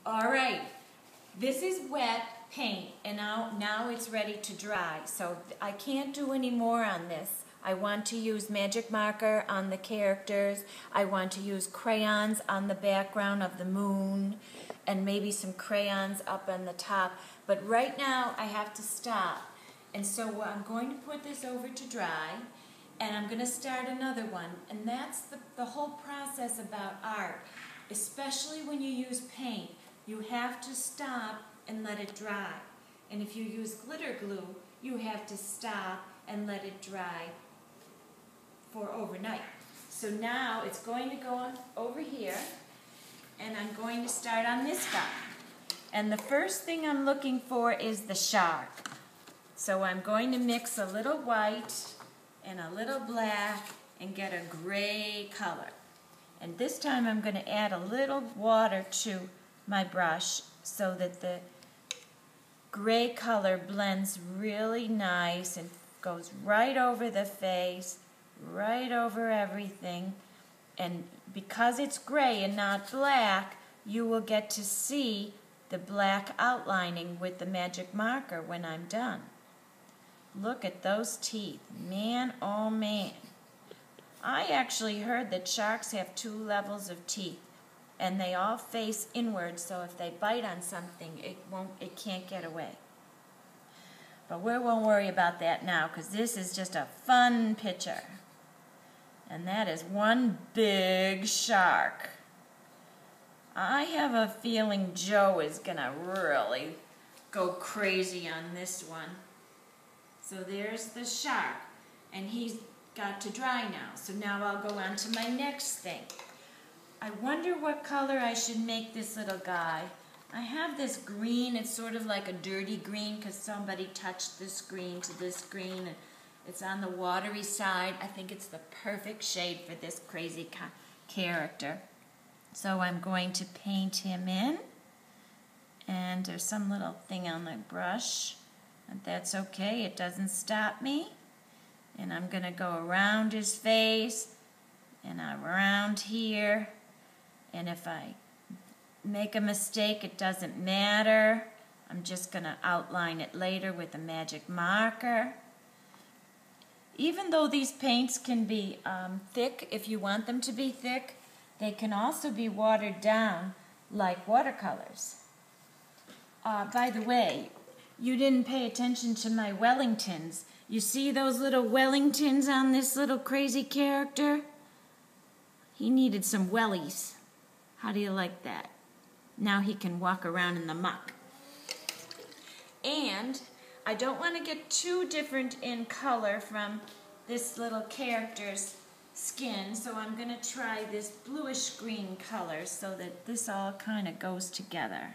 All right, this is wet paint, and now it's ready to dry. So I can't do any more on this. I want to use magic marker on the characters. I want to use crayons on the background of the moon, and maybe some crayons up on the top. But right now I have to stop. And so I'm going to put this over to dry, and I'm going to start another one. And that's the whole process about art, especially when you use paint. You have to stop and let it dry. And if you use glitter glue, you have to stop and let it dry for overnight. So now it's going to go over here, and I'm going to start on this guy. And the first thing I'm looking for is the shark. So I'm going to mix a little white and a little black and get a gray color. And this time I'm going to add a little water to my brush so that the gray color blends really nice and goes right over the face, right over everything. And because it's gray and not black, you will get to see the black outlining with the magic marker when I'm done. Look at those teeth. Man, oh man. I actually heard that sharks have 2 levels of teeth, and they all face inward, so if they bite on something, it can't get away. But we won't worry about that now, because this is just a fun picture. And that is one big shark. I have a feeling Joe is gonna really go crazy on this one. So there's the shark, and he's got to dry now. So now I'll go on to my next thing. I wonder what color I should make this little guy. I have this green. It's sort of like a dirty green because somebody touched this green to this green, and it's on the watery side. I think it's the perfect shade for this crazy character. So I'm going to paint him in, and there's some little thing on the brush, and that's okay. It doesn't stop me. And I'm going to go around his face and around here. And if I make a mistake, it doesn't matter. I'm just going to outline it later with a magic marker. Even though these paints can be thick, if you want them to be thick, they can also be watered down like watercolors. By the way, you didn't pay attention to my Wellingtons. You see those little Wellingtons on this little crazy character? He needed some wellies. How do you like that? Now he can walk around in the muck. And I don't want to get too different in color from this little character's skin, so I'm going to try this bluish green color so that this all kind of goes together.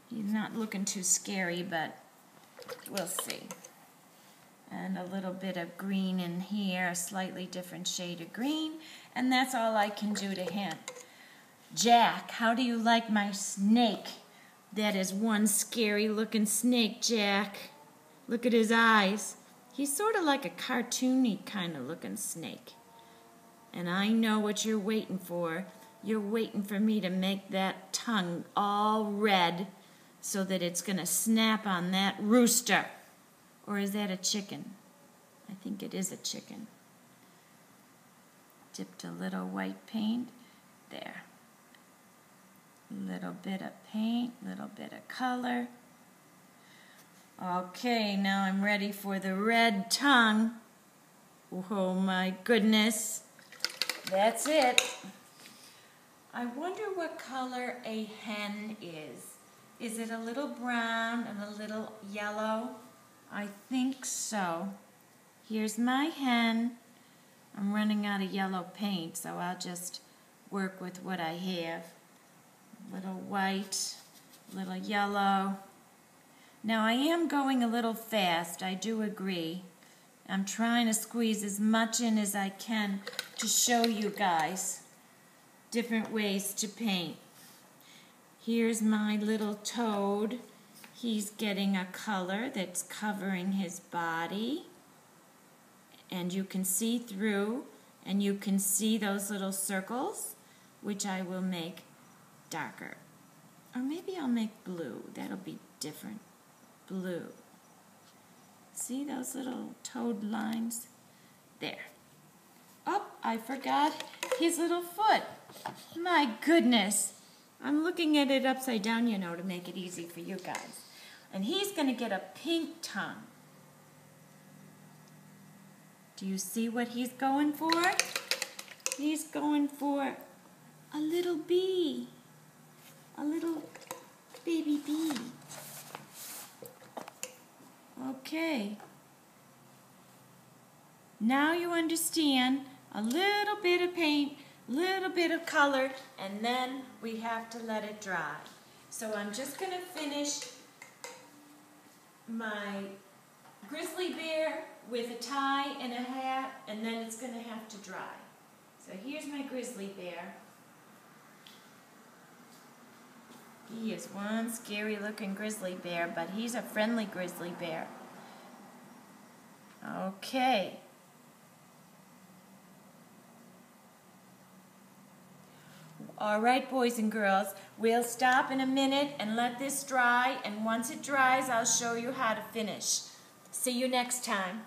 He's not looking too scary, but we'll see. And a little bit of green in here, a slightly different shade of green, and that's all I can do to him. Jack, how do you like my snake? That is one scary looking snake, Jack. Look at his eyes. He's sort of like a cartoony kind of looking snake. And I know what you're waiting for. You're waiting for me to make that tongue all red so that it's going to snap on that rooster. Or is that a chicken? I think it is a chicken. Dipped a little white paint. There. Little bit of paint, little bit of color. Okay, now I'm ready for the red tongue. Oh my goodness. That's it. I wonder what color a hen is. Is it a little brown and a little yellow? I think so. Here's my hen. I'm running out of yellow paint, so I'll just work with what I have. Little white, little yellow. Now I am going a little fast, I do agree. I'm trying to squeeze as much in as I can to show you guys different ways to paint. Here's my little toad. He's getting a color that's covering his body. And you can see through, and you can see those little circles, which I will make darker. Or maybe I'll make blue. That'll be different. Blue. See those little toed lines? There. Oh, I forgot his little foot. My goodness. I'm looking at it upside down, you know, to make it easy for you guys. And he's going to get a pink tongue. Do you see what he's going for? He's going for a little bee. A little baby bee. Okay. Now you understand a little bit of paint, little bit of color, and then we have to let it dry. So I'm just going to finish my grizzly bear with a tie and a hat, and then it's going to have to dry. So here's my grizzly bear. He is one scary looking grizzly bear, but he's a friendly grizzly bear. Okay. All right, boys and girls, we'll stop in a minute and let this dry, and once it dries, I'll show you how to finish. See you next time.